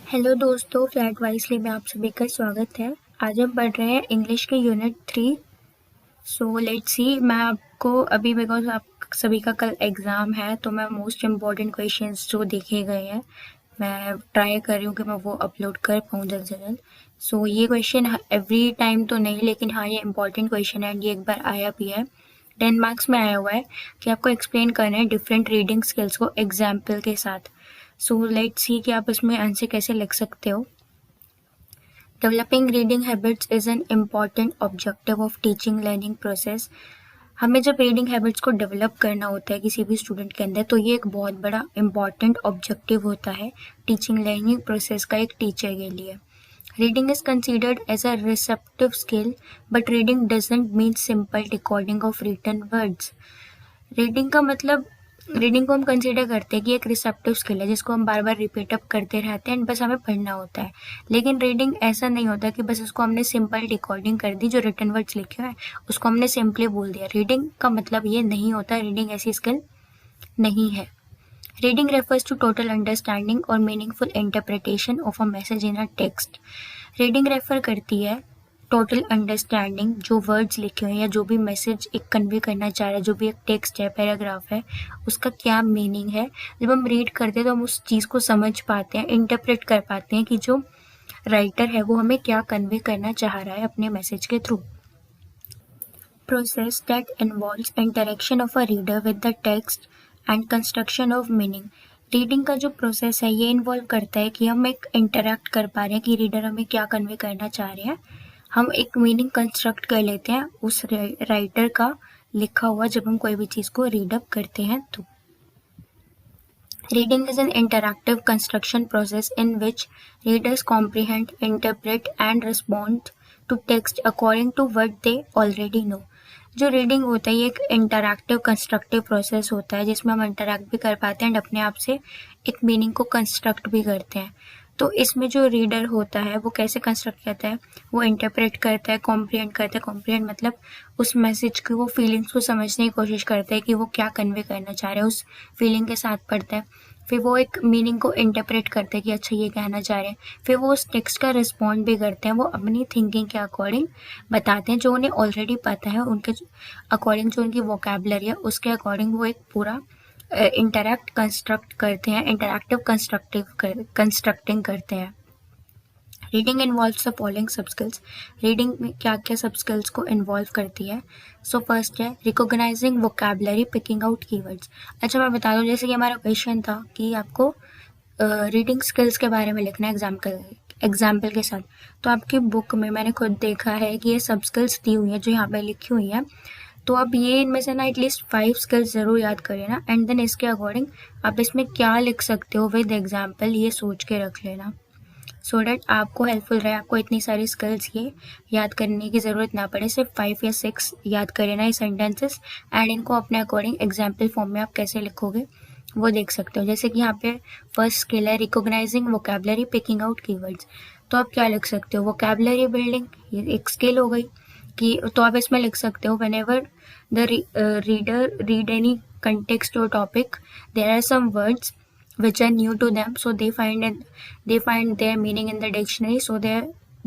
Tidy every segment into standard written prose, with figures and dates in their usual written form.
Hello दोस्तों, flat wisely में आप सभी का स्वागत है। आज हम पढ़ रहे हैं इंग्लिश के यूनिट 3। So let's see. मैं आपको अभी, बिकॉज आप सभी का कल एग्ज़ाम है, तो मैं मोस्ट इम्पॉर्टेंट क्वेश्चंस जो देखे गए हैं मैं ट्राई कर रही हूँ कि मैं वो अपलोड कर पाऊँ जल्द से जल्द। सो ये क्वेश्चन एवरी टाइम तो नहीं, लेकिन हाँ ये इम्पॉर्टेंट क्वेश्चन है। ये एक बार आया भी है, 10 मार्क्स में आया हुआ है कि आपको एक्सप्लेन करना है डिफरेंट रीडिंग स्किल्स को एग्जाम्पल के साथ। सो लेट्स सी कि आप इसमें आंसर कैसे लिख सकते हो। Developing reading habits is an important objective of teaching learning process. हमें जब रीडिंग हैबिट्स को डेवलप करना होता है किसी भी स्टूडेंट के अंदर, तो ये एक बहुत बड़ा इम्पॉर्टेंट ऑब्जेक्टिव होता है टीचिंग लर्निंग प्रोसेस का एक टीचर के लिए। Reading is considered as a receptive skill, but reading doesn't mean simple decoding of written words. Reading का मतलब, रीडिंग को हम कंसिडर करते हैं कि एक रिसेप्टिव स्किल है जिसको हम बार बार रिपीट अप करते रहते हैं एंड बस हमें पढ़ना होता है। लेकिन रीडिंग ऐसा नहीं होता कि बस उसको हमने सिंपल डिकोडिंग कर दी, जो रिटन वर्ड्स लिखे हुए हैं उसको हमने सिंपली बोल दिया। रीडिंग का मतलब ये नहीं होता, रीडिंग ऐसी स्किल नहीं है। Reading refers to total understanding और meaningful interpretation of a message in a text. Reading refer करती है टोटल अंडरस्टैंडिंग, जो वर्ड्स लिखे हुए हैं या जो भी मैसेज एक कन्वे करना चाह रहा है, जो भी एक टेक्स्ट है, पैराग्राफ है, उसका क्या मीनिंग है। जब हम रीड करते हैं तो हम उस चीज़ को समझ पाते हैं, इंटरप्रेट कर पाते हैं कि जो राइटर है वो हमें क्या कन्वे करना चाह रहा है अपने मैसेज के through. Process that involves interaction of a reader with the text and construction of meaning। Reading का जो प्रोसेस है ये इन्वॉल्व करता है कि हम एक इंटरेक्ट कर पा रहे हैं कि रीडर हमें क्या कन्वे करना चाह रहे हैं। हम एक मीनिंग कंस्ट्रक्ट कर लेते हैं उस राइटर का लिखा हुआ, जब हम कोई भी चीज़ को रीड अप करते हैं तो। Reading is an interactive construction process in which readers comprehend, interpret, and respond to text according to what they already know। जो रीडिंग होता है ये एक इंटरैक्टिव कंस्ट्रक्टिव प्रोसेस होता है जिसमें हम इंटरैक्ट भी कर पाते हैं एंड अपने आप से एक मीनिंग को कंस्ट्रक्ट भी करते हैं। तो इसमें जो रीडर होता है वो कैसे कंस्ट्रक्ट करता है, वो इंटरप्रेट करता है, कॉम्प्रिहेंड करता है। कॉम्प्रिहेंड मतलब उस मैसेज की वो फीलिंग्स को समझने की कोशिश करता है कि वो क्या कन्वे करना चाह रहे हैं, उस फीलिंग के साथ पढ़ता है। फिर वो एक मीनिंग को इंटरप्रेट करते हैं कि अच्छा ये कहना चाह रहे हैं। फिर वो उस टेक्स्ट का रिस्पॉन्ड भी करते हैं, वो अपनी थिंकिंग के अकॉर्डिंग बताते हैं, जो उन्हें ऑलरेडी पता है उनके अकॉर्डिंग, जो उनकी वोकैबुलरी है उसके अकॉर्डिंग वो एक पूरा इंटरैक्ट कंस्ट्रक्ट करते हैं, इंटरैक्टिव कंस्ट्रक्टिंग करते हैं। रीडिंग इन्वॉल्व्स द फॉलोइंग सब स्किल्स। रीडिंग में क्या क्या सब स्किल्स को इन्वॉल्व करती है। सो फर्स्ट है recognising vocabulary, picking out keywords. अच्छा मैं बता दूं, जैसे कि हमारा क्वेश्चन था कि आपको रीडिंग स्किल्स के बारे में लिखना है एग्जाम्पल के साथ। तो आपकी बुक में मैंने खुद देखा है कि ये सब स्किल्स दी हुई है जो यहाँ पे लिखी हुई है। तो आप ये इनमें से ना एटलीस्ट 5 स्किल्स ज़रूर याद करें ना, एंड देन इसके अकॉर्डिंग आप इसमें क्या लिख सकते हो विद एग्जाम्पल, ये सोच के रख लेना, सो डैट आपको हेल्पफुल रहे। आपको इतनी सारी स्किल्स ये याद करने की ज़रूरत ना पड़े, सिर्फ 5 या 6 याद करें ना ये सेंटेंसेस, एंड इनको अपने अकॉर्डिंग एग्जाम्पल फॉर्म में आप कैसे लिखोगे वो देख सकते हो। जैसे कि यहाँ पे फर्स्ट स्किल है recognising vocabulary, picking out keywords. तो आप क्या लिख सकते हो, वोकैबुलरी बिल्डिंग, ये एक स्किल हो गई कि, तो आप इसमें लिख सकते हो whenever the reader read any context or topic, there are some words which are new to them, so they find their meaning in the dictionary, so they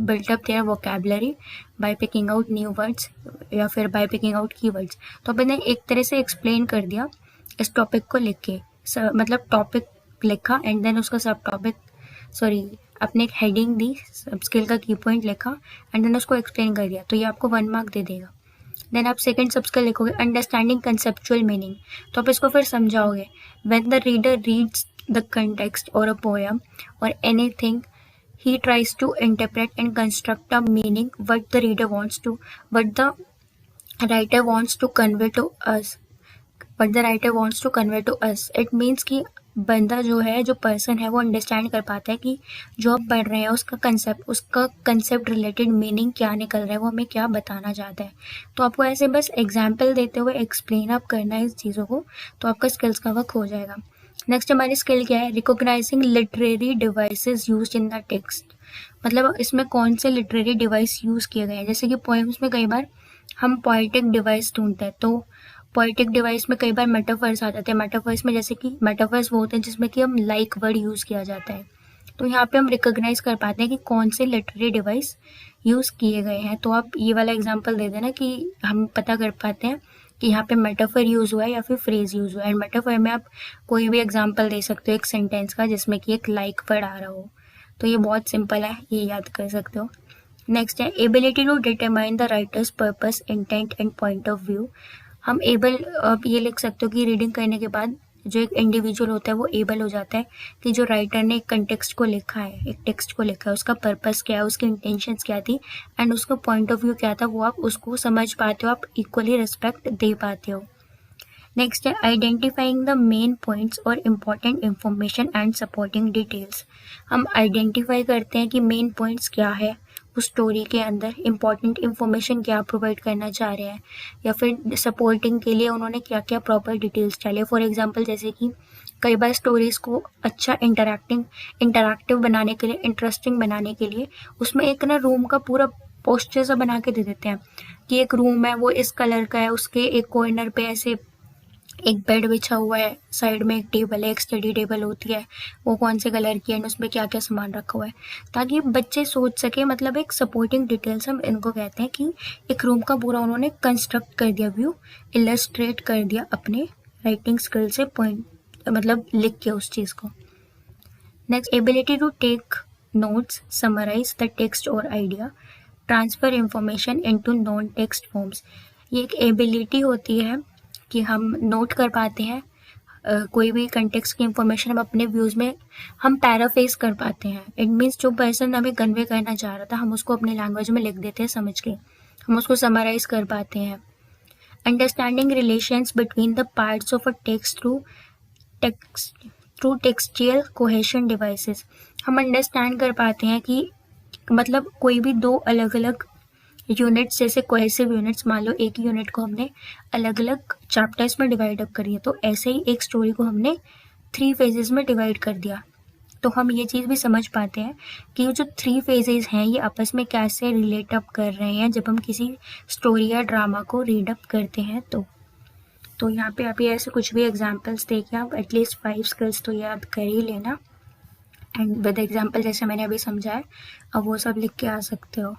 built up their vocabulary by picking out new words या फिर by picking out keywords। तो मैंने एक तरह से explain कर दिया इस टॉपिक को लिख के, मतलब टॉपिक लिखा एंड देन उसका सब टॉपिक, सॉरी आपने एक हेडिंग दी, सब स्किल का की पॉइंट लिखा एंड देन उसको एक्सप्लेन कर दिया, तो ये आपको 1 मार्क दे देगा। देन आप सेकंड सब स्किल लिखोगे अंडरस्टैंडिंग कंसेप्चुअल मीनिंग। तो आप इसको फिर समझाओगे, when the reader reads the context और अ पोएम और anything, he tries to interpret and construct a meaning what the writer wants to convey to us, it means कि बंदा जो है, जो पर्सन है, वो अंडरस्टैंड कर पाता है कि जो आप पढ़ रहे हैं उसका कंसेप्ट रिलेटेड मीनिंग क्या निकल रहा है, वो हमें क्या बताना चाहता है। तो आपको ऐसे बस एग्जाम्पल देते हुए एक्सप्लेन अप करना है इस चीज़ों को, तो आपका स्किल्स का वर्क हो जाएगा। नेक्स्ट हमारी स्किल क्या है, recognising literary devices used in the text. मतलब इसमें कौन से लिटरेरी डिवाइस यूज़ किए गए हैं। जैसे कि पोएम्स में कई बार हम पोएटिक डिवाइस ढूंढते हैं, तो पोएटिक डिवाइस में कई बार मेटाफर्स आ जाते हैं। मेटाफर्स में जैसे कि मेटाफर्स वो होते हैं जिसमें कि हम लाइक वर्ड यूज़ किया जाता है, तो यहाँ पे हम रिकॉग्नाइज कर पाते हैं कि कौन से लिटरेरी डिवाइस यूज़ किए गए हैं। तो आप ये वाला एग्जांपल दे देना कि हम पता कर पाते हैं कि यहाँ पे मेटाफर यूज़ हुआ है या फिर फ्रेज यूज़ हुआ है। एंड मेटाफर में आप कोई भी एग्जांपल दे सकते हो एक सेंटेंस का जिसमें कि एक लाइक वर्ड आ रहा हो। तो ये बहुत सिंपल है, ये याद कर सकते हो। नेक्स्ट है ability to determine the writer's purpose, intent and point of view. हम आप ये लिख सकते हो कि रीडिंग करने के बाद जो एक इंडिविजुअल होता है वो एबल हो जाता है कि जो राइटर ने एक कंटेक्स्ट को लिखा है, एक टेक्स्ट को लिखा है, उसका पर्पस क्या है, उसकी इंटेंशंस क्या थी एंड उसका पॉइंट ऑफ व्यू क्या था, वो आप उसको समझ पाते हो, आप इक्वली रिस्पेक्ट दे पाते हो। नेक्स्ट है आइडेंटिफाइंग द मेन पॉइंट्स और important information and supporting details. हम आइडेंटिफाई करते हैं कि मेन पॉइंट्स क्या है उस स्टोरी के अंदर, इम्पॉर्टेंट इंफॉर्मेशन क्या प्रोवाइड करना चाह रहे हैं, या फिर सपोर्टिंग के लिए उन्होंने क्या क्या प्रॉपर डिटेल्स डाले। फॉर एग्जांपल जैसे कि कई बार स्टोरीज़ को अच्छा इंटरैक्टिव बनाने के लिए, इंटरेस्टिंग बनाने के लिए उसमें एक ना रूम का पूरा पोस्टर सा बना के दे देते हैं कि एक रूम है वो इस कलर का है, उसके एक कॉर्नर पे ऐसे एक बेड बिछा हुआ है, साइड में एक टेबल है, एक स्टडी टेबल होती है, वो कौन से कलर की है, उसमें क्या क्या सामान रखा हुआ है, ताकि बच्चे सोच सके। मतलब एक सपोर्टिंग डिटेल्स हम इनको कहते हैं कि एक रूम का पूरा उन्होंने कंस्ट्रक्ट कर दिया, व्यू इलस्ट्रेट कर दिया अपने राइटिंग स्किल से, पॉइंट मतलब लिख के उस चीज़ को। Next ability to take notes, summarise the text और idea, transfer information into non text forms. ये एक एबिलिटी होती है कि हम नोट कर पाते हैं कोई भी कंटेक्स्ट की इंफॉर्मेशन हम अपने व्यूज़ में हम पैराफ्रेज कर पाते हैं। इट मीन्स जो पर्सन हमें कन्वे करना चाह रहा था हम उसको अपने लैंग्वेज में लिख देते हैं समझ के, हम उसको समराइज कर पाते हैं। Understanding relations between the parts of a text through textual cohesion devices. हम अंडरस्टैंड कर पाते हैं कि मतलब कोई भी दो अलग अलग यूनिट्स, जैसे कोहेसिव यूनिट्स, मान लो एक यूनिट को हमने अलग अलग चैप्टर्स में डिवाइड अप करी है, तो ऐसे ही एक स्टोरी को हमने 3 फेजेस में डिवाइड कर दिया। तो हम ये चीज़ भी समझ पाते हैं कि ये जो 3 फेजेस हैं ये आपस में कैसे रिलेट अप कर रहे हैं जब हम किसी स्टोरी या ड्रामा को रीड अप करते हैं। तो यहाँ पे आप ये ऐसे कुछ भी एग्जाम्पल्स देके आप एटलीस्ट 5 स्किल्स तो याद कर ही लेना, एंड विद एग्जाम्पल जैसे मैंने अभी समझाया अब वो सब लिख के आ सकते हो।